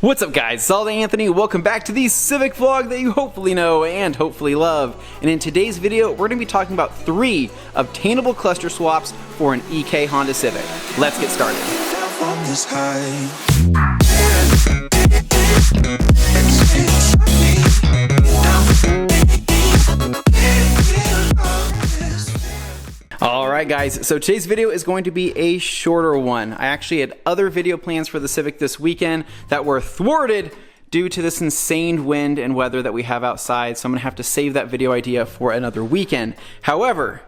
What's up guys, it's ALLDAYANTHONY. Welcome back to the Civic vlog that you hopefully know and hopefully love. And in today's video, we're going to be talking about 3 obtainable cluster swaps for an Ek Honda Civic. Let's get started. Alright guys, so today's video is going to be a shorter one. I actually had other video plans for the Civic this weekend that were thwarted due to this insane wind and weather that we have outside, so I'm going to have to save that video idea for another weekend. However,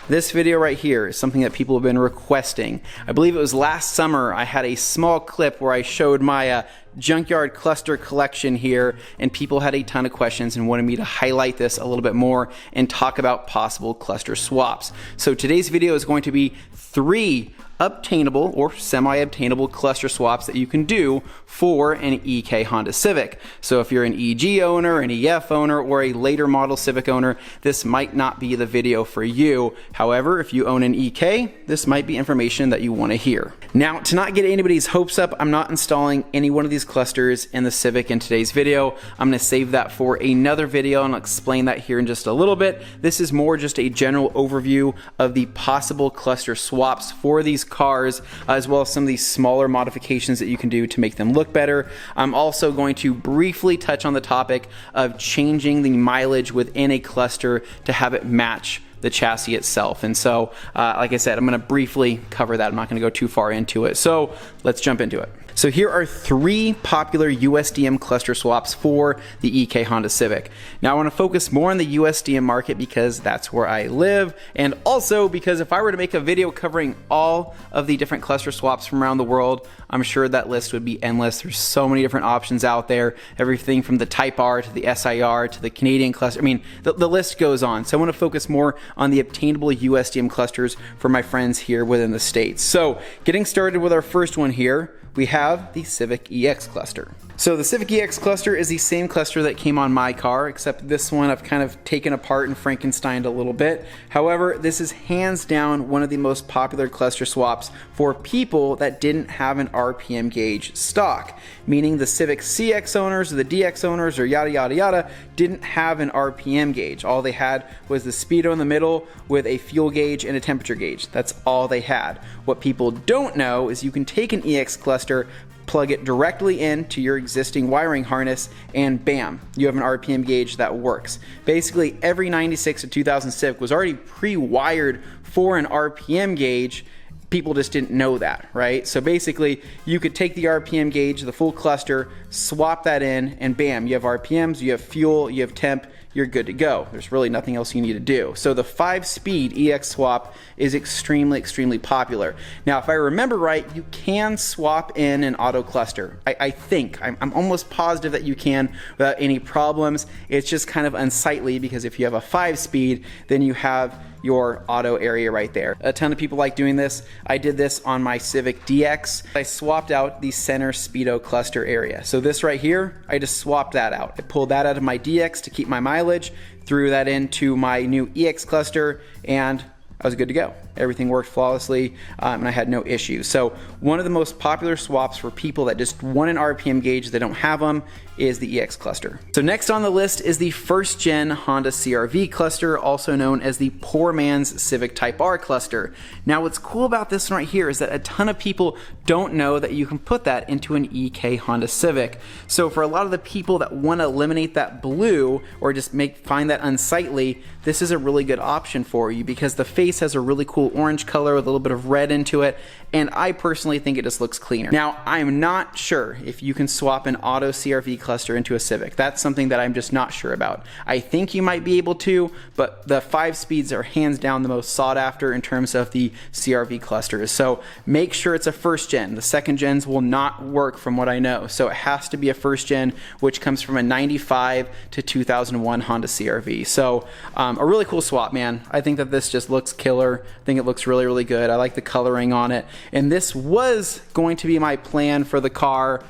this video right here is something that people have been requesting. I believe it was last summer I had a small clip where I showed my junkyard cluster collection here, and people had a ton of questions and wanted me to highlight this a little bit more and talk about possible cluster swaps. So today's video is going to be 3 obtainable or semi-obtainable cluster swaps that you can do for an Ek Honda Civic. So if you're an EG owner, an EF owner, or a later model Civic owner, this might not be the video for you. However, if you own an Ek, this might be information that you want to hear. Now, to not get anybody's hopes up, I'm not installing any one of these clusters in the Civic in today's video. I'm going to save that for another video and I'll explain that here in just a little bit. This is more just a general overview of the possible cluster swaps for these cars, as well as some of these smaller modifications that you can do to make them look better. I'm also going to briefly touch on the topic of changing the mileage within a cluster to have it match the chassis itself. And so, like I said, I'm going to briefly cover that. I'm not going to go too far into it. So let's jump into it. So here are 3 popular USDM cluster swaps for the Ek Honda Civic. Now I want to focus more on the USDM market because that's where I live, and also because if I were to make a video covering all of the different cluster swaps from around the world, I'm sure that list would be endless. There's so many different options out there, everything from the Type R to the SIR to the Canadian cluster. I mean, the list goes on. So I want to focus more on the obtainable USDM clusters for my friends here within the States. So getting started with our first one here, we have the Civic EX Cluster. So the Civic EX Cluster is the same cluster that came on my car, except this one I've kind of taken apart and Frankensteined a little bit. However, this is hands down one of the most popular cluster swaps for people that didn't have an RPM gauge stock, meaning the Civic CX owners or the DX owners or yada yada yada didn't have an RPM gauge. All they had was the speedo in the middle with a fuel gauge and a temperature gauge. That's all they had. What people don't know is you can take an EX Cluster, plug it directly into your existing wiring harness, and bam, you have an RPM gauge that works. Basically, every 96 to 2000 Civic was already pre-wired for an RPM gauge. People just didn't know that, right? So basically, you could take the RPM gauge, the full cluster, swap that in, and bam, you have RPMs, you have fuel, you have temp, you're good to go. There's really nothing else you need to do. So the 5-speed EX swap is extremely popular. Now, if I remember right, you can swap in an auto cluster. I think, I'm almost positive that you can without any problems. It's just kind of unsightly because if you have a 5-speed, then you have your auto area right there. A ton of people like doing this. I did this on my Civic DX. I swapped out the center speedo cluster area. So this right here, I just swapped that out. I pulled that out of my DX to keep my mileage, threw that into my new EX cluster, and I was good to go. Everything worked flawlessly, and I had no issues. So one of the most popular swaps for people that just want an RPM gauge, they don't have them, is the EX Cluster. So next on the list is the 1st gen Honda CRV Cluster, also known as the poor man's Civic Type R Cluster. Now what's cool about this one right here is that a ton of people don't know that you can put that into an Ek Honda Civic. So for a lot of the people that want to eliminate that blue or just find that unsightly, this is a really good option for you because the face has a really cool orange color with a little bit of red into it, and I personally think it just looks cleaner. Now, I'm not sure if you can swap an auto CRV cluster into a Civic. That's something that I'm just not sure about. I think you might be able to, but the 5 speeds are hands down the most sought after in terms of the CRV clusters. So make sure it's a 1st gen. The 2nd gens will not work from what I know. So it has to be a 1st gen, which comes from a 95 to 2001 Honda CRV. So a really cool swap, man. I think that this just looks killer. I think it looks really good. I like the coloring on it. And this was going to be my plan for the car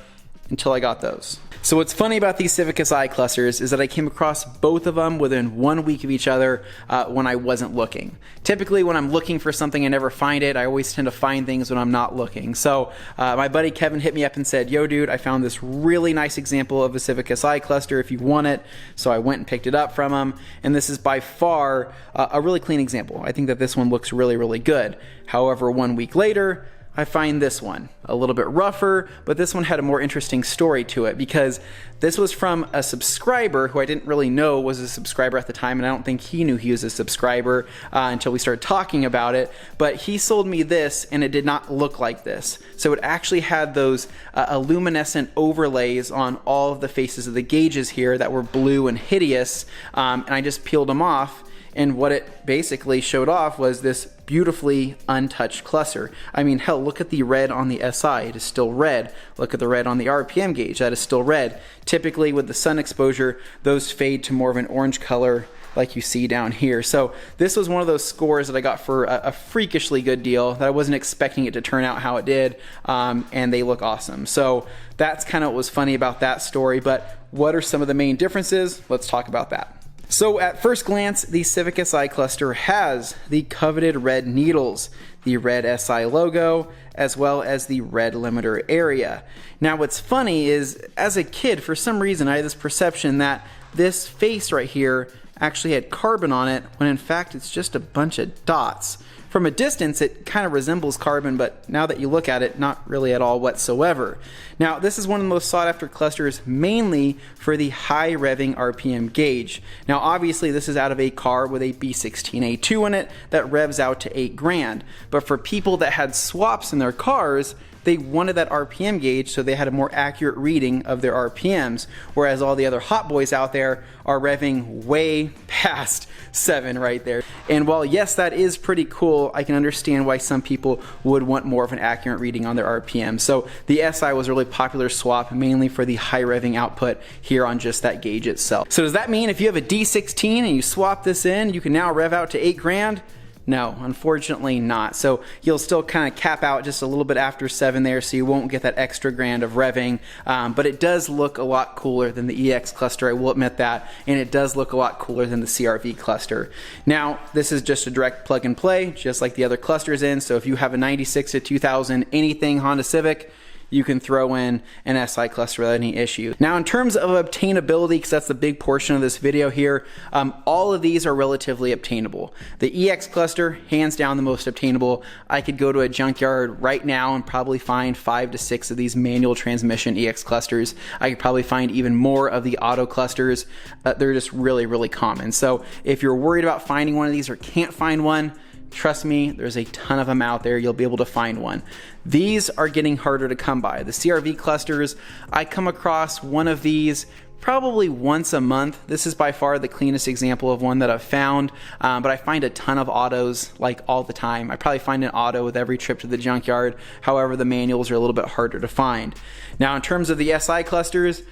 until I got those. So what's funny about these Civic SI clusters is that I came across both of them within 1 week of each other when I wasn't looking. Typically when I'm looking for something, I never find it. I always tend to find things when I'm not looking. So my buddy Kevin hit me up and said, yo dude, I found this really nice example of a Civic SI cluster if you want it. So I went and picked it up from him, and this is by far a really clean example. I think that this one looks really, really good. However, 1 week later, I find this one a little bit rougher, but this one had a more interesting story to it because this was from a subscriber who I didn't really know was a subscriber at the time, and I don't think he knew he was a subscriber until we started talking about it. But he sold me this, and it did not look like this. So it actually had those luminescent overlays on all of the faces of the gauges here that were blue and hideous, and I just peeled them off. And what it basically showed off was this beautifully untouched cluster. I mean, hell, look at the red on the SI. It is still red. Look at the red on the RPM gauge. That is still red. Typically, with the sun exposure, those fade to more of an orange color like you see down here. So this was one of those scores that I got for a freakishly good deal that I wasn't expecting it to turn out how it did, and they look awesome. So that's kind of what was funny about that story. But what are some of the main differences? Let's talk about that. So at first glance, the Civic SI cluster has the coveted red needles, the red SI logo, as well as the red limiter area. Now what's funny is, as a kid, for some reason I had this perception that this face right here actually had carbon on it, when in fact it's just a bunch of dots. From a distance, it kind of resembles carbon, but now that you look at it, not really at all whatsoever. Now, this is one of the most sought after clusters, mainly for the high revving RPM gauge. Now, obviously, this is out of a car with a B16A2 in it that revs out to 8 grand. But for people that had swaps in their cars, they wanted that RPM gauge so they had a more accurate reading of their RPMs, whereas all the other hot boys out there are revving way past 7 right there. And while yes, that is pretty cool, I can understand why some people would want more of an accurate reading on their RPM. So the SI was a really popular swap, mainly for the high revving output here on just that gauge itself. So does that mean if you have a D16 and you swap this in, you can now rev out to 8 grand? No, unfortunately not. So you'll still kind of cap out just a little bit after 7 there, so you won't get that extra grand of revving. But it does look a lot cooler than the EX cluster, I will admit that, and it does look a lot cooler than the CRV cluster. Now, this is just a direct plug and play, just like the other clusters in. So if you have a 96 to 2000 anything Honda Civic, you can throw in an SI cluster without any issue. Now, in terms of obtainability, because that's the big portion of this video here, all of these are relatively obtainable. The EX cluster, hands down the most obtainable. I could go to a junkyard right now and probably find 5 to 6 of these manual transmission EX clusters. I could probably find even more of the auto clusters. They're just really, really common. So if you're worried about finding one of these or can't find one, trust me, there's a ton of them out there. You'll be able to find one. These are getting harder to come by. The CRV clusters, I come across one of these probably once a month. This is by far the cleanest example of one that I've found, but I find a ton of autos like all the time. I probably find an auto with every trip to the junkyard. However, the manuals are a little bit harder to find. Now, in terms of the SI clusters,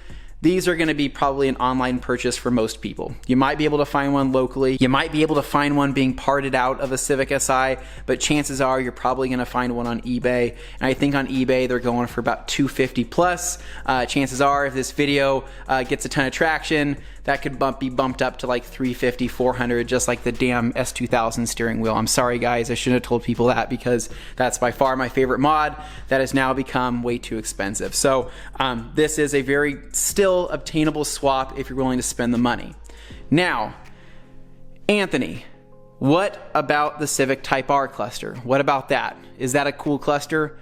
these are going to be probably an online purchase for most people. You might be able to find one locally. You might be able to find one being parted out of a Civic SI, but chances are you're probably going to find one on eBay. And I think on eBay they're going for about $250 plus. Chances are if this video gets a ton of traction, that could be bumped up to like $350, $400, just like the damn S2000 steering wheel. I'm sorry guys, I shouldn't have told people that because that's by far my favorite mod that has now become way too expensive. So this is a very still obtainable swap if you're willing to spend the money. Now, Anthony, what about the Civic Type R cluster? What about that? Is that a cool cluster?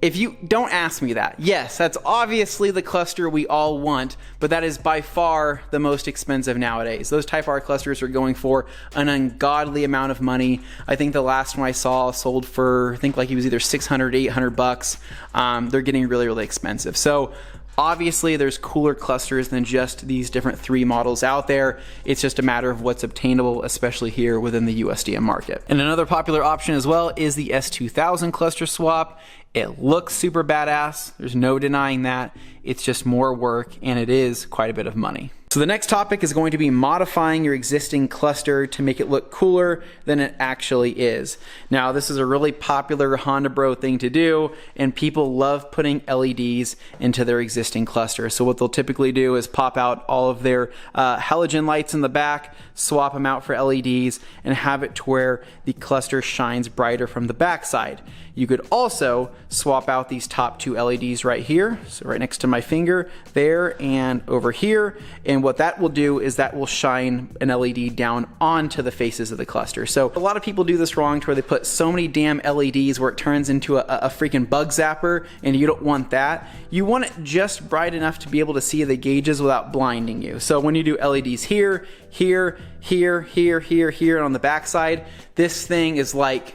If you don't ask me that, yes, that's obviously the cluster we all want, but that is by far the most expensive nowadays. Those Type R clusters are going for an ungodly amount of money. I think the last one I saw sold for, I think like it was either 600 to 800 bucks. They're getting really, really expensive. So obviously there's cooler clusters than just these different 3 models out there. It's just a matter of what's obtainable, especially here within the USDM market. And another popular option as well is the S2000 cluster swap. It looks super badass. There's no denying that. It's just more work and it is quite a bit of money. So the next topic is going to be modifying your existing cluster to make it look cooler than it actually is. Now, this is a really popular Honda bro thing to do, and people love putting LEDs into their existing cluster. So what they'll typically do is pop out all of their halogen lights in the back, swap them out for LEDs, and have it to where the cluster shines brighter from the back side. You could also swap out these top two LEDs right here, so right next to my finger, there and over here, and what that will do is that will shine an LED down onto the faces of the cluster. So a lot of people do this wrong to where they put so many damn LEDs where it turns into a freaking bug zapper, and you don't want that. You want it just bright enough to be able to see the gauges without blinding you. So when you do LEDs here, here, here, here, here, here, and on the back side, this thing is like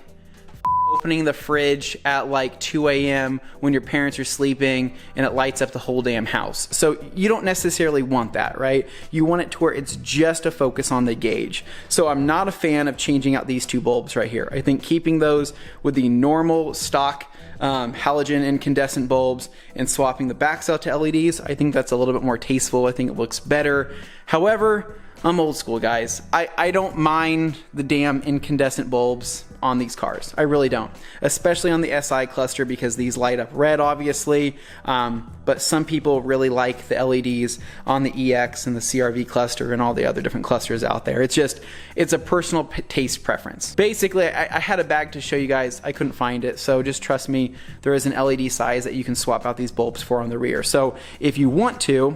opening the fridge at like 2 a.m. when your parents are sleeping and it lights up the whole damn house. So you don't necessarily want that, right? You want it to where it's just a focus on the gauge. So I'm not a fan of changing out these two bulbs right here. I think keeping those with the normal stock halogen incandescent bulbs and swapping the backs out to LEDs, I think that's a little bit more tasteful. I think it looks better. However, I'm old school, guys. I don't mind the damn incandescent bulbs on these cars. I really don't. Especially on the SI cluster because these light up red, obviously. But some people really like the LEDs on the EX and the CRV cluster and all the other different clusters out there. It's a personal taste preference. Basically, I had a bag to show you guys. I couldn't find it. So just trust me, there is an LED size that you can swap out these bulbs for on the rear. So if you want to,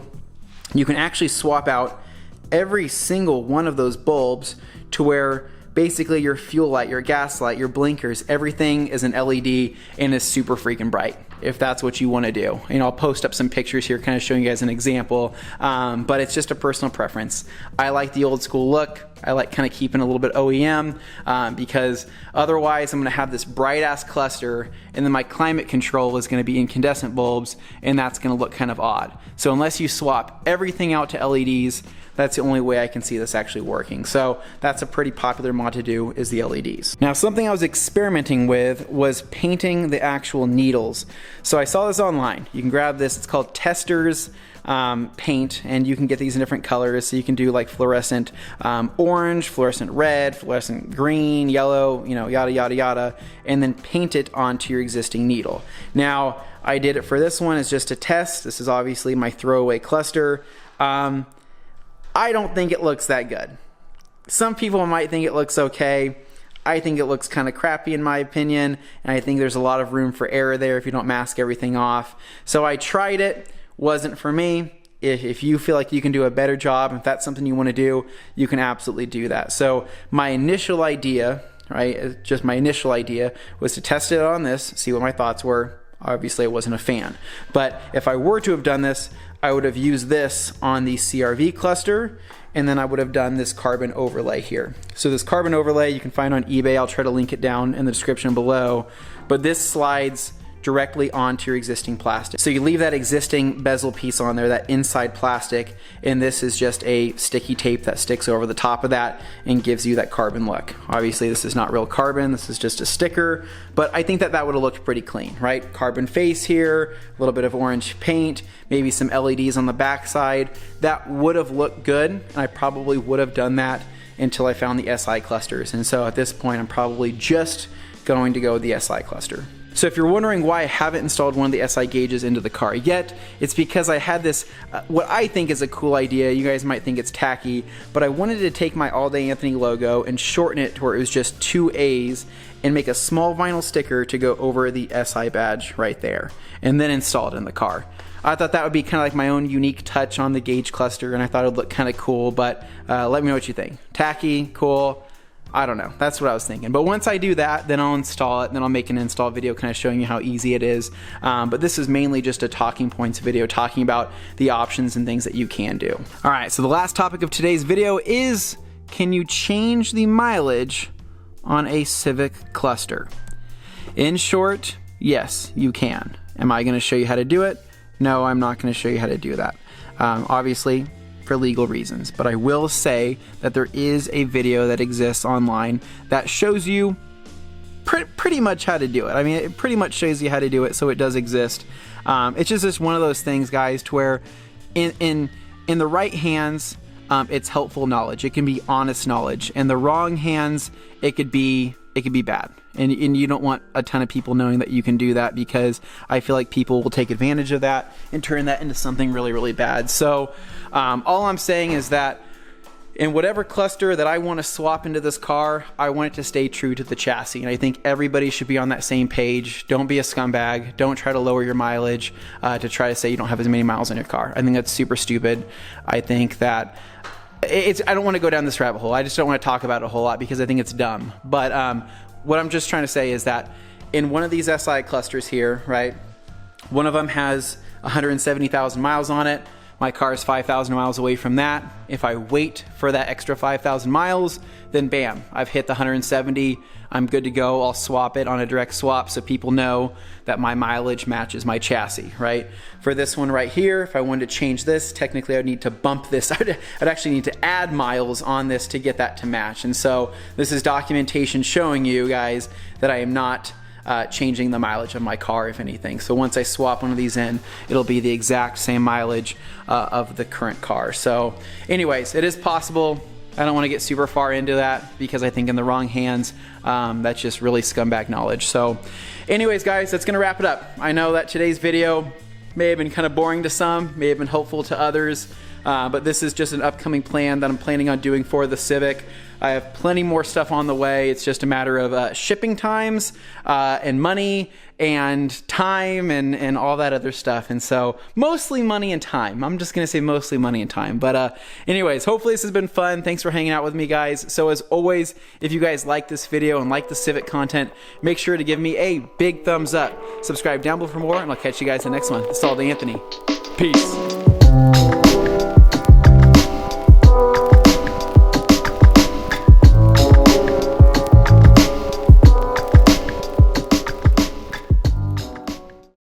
you can actually swap out every single one of those bulbs to where basically your fuel light, your gas light, your blinkers, everything is an LED and is super freaking bright, if that's what you want to do. You know, I'll post up some pictures here kind of showing you guys an example, but it's just a personal preference. I like the old school look. I like kind of keeping a little bit OEM because otherwise I'm going to have this bright ass cluster and then my climate control is going to be incandescent bulbs and that's going to look kind of odd. So unless you swap everything out to LEDs, that's the only way I can see this actually working. So that's a pretty popular mod to do, is the LEDs. Now, something I was experimenting with was painting the actual needles. So I saw this online. You can grab this, it's called Testers paint, and you can get these in different colors. So you can do like fluorescent orange, fluorescent red, fluorescent green, yellow, you know, yada, yada, yada, and then paint it onto your existing needle. Now, I did it for this one as just a test. This is obviously my throwaway cluster. I don't think it looks that good. Some people might think it looks okay. I think it looks kind of crappy in my opinion, and I think there's a lot of room for error there if you don't mask everything off. So I tried it, wasn't for me. If you feel like you can do a better job, if that's something you want to do, you can absolutely do that. So my initial idea, right, just my initial idea was to test it on this, see what my thoughts were. Obviously, I wasn't a fan. But if I were to have done this, I would have used this on the CRV cluster, and then I would have done this carbon overlay here. So this carbon overlay you can find on eBay. I'll try to link it down in the description below. But this slides directly onto your existing plastic. So you leave that existing bezel piece on there, that inside plastic, and this is just a sticky tape that sticks over the top of that and gives you that carbon look. Obviously this is not real carbon, this is just a sticker, but I think that that would have looked pretty clean, right? Carbon face here, a little bit of orange paint, maybe some LEDs on the back side. That would have looked good, and I probably would have done that until I found the SI clusters. And so at this point, I'm probably just going to go with the SI cluster. So if you're wondering why I haven't installed one of the SI gauges into the car yet, it's because I had this, what I think is a cool idea. You guys might think it's tacky, but I wanted to take my ALLDAYANTHONY logo and shorten it to where it was just 2 A's and make a small vinyl sticker to go over the SI badge right there, and then install it in the car. I thought that would be kind of like my own unique touch on the gauge cluster, and I thought it would look kind of cool, but let me know what you think. Tacky, cool, I don't know. That's what I was thinking. But once I do that, then I'll install it, and then I'll make an install video kind of showing you how easy it is. But this is mainly just a talking points video talking about the options and things that you can do. All right, so the last topic of today's video is, can you change the mileage on a Civic Cluster? In short, yes, you can. Am I going to show you how to do it? No, I'm not going to show you how to do that. Obviously, for legal reasons, but I will say that there is a video that exists online that shows you pretty much how to do it. I mean, it pretty much shows you how to do it, so it does exist. It's just one of those things, guys, to where in in the right hands, it's helpful knowledge. It can be honest knowledge. In the wrong hands, it could be bad. And you don't want a ton of people knowing that you can do that, because I feel like people will take advantage of that and turn that into something really, really bad. So all I'm saying is that in whatever cluster that I want to swap into this car, I want it to stay true to the chassis. And I think everybody should be on that same page. Don't be a scumbag. Don't try to lower your mileage to try to say you don't have as many miles on your car. I think that's super stupid. I think that I don't want to go down this rabbit hole. I just don't want to talk about it a whole lot because I think it's dumb. But what I'm just trying to say is that in one of these SI clusters here, right, one of them has 170,000 miles on it. My car is 5,000 miles away from that. If I wait for that extra 5,000 miles, then bam, I've hit the 170. I'm good to go. I'll swap it on a direct swap so people know that my mileage matches my chassis, right? For this one right here, if I wanted to change this, technically I'd need to bump this. I'd actually need to add miles on this to get that to match. And so this is documentation showing you guys that I am not changing the mileage of my car, if anything. So once I swap one of these in, it'll be the exact same mileage of the current car. So anyways, it is possible. I don't want to get super far into that because I think in the wrong hands, that's just really scumbag knowledge. So anyways, guys, that's going to wrap it up. I know that today's video may have been kind of boring to some, may have been helpful to others, but this is just an upcoming plan that I'm planning on doing for the Civic. I have plenty more stuff on the way. It's just a matter of shipping times and money and time and all that other stuff. And so mostly money and time. I'm just going to say mostly money and time. But anyways, hopefully this has been fun. Thanks for hanging out with me, guys. So as always, if you guys like this video and like the Civic content, make sure to give me a big thumbs up. Subscribe down below for more, and I'll catch you guys in the next one. This is ALLDAYANTHONY. Peace.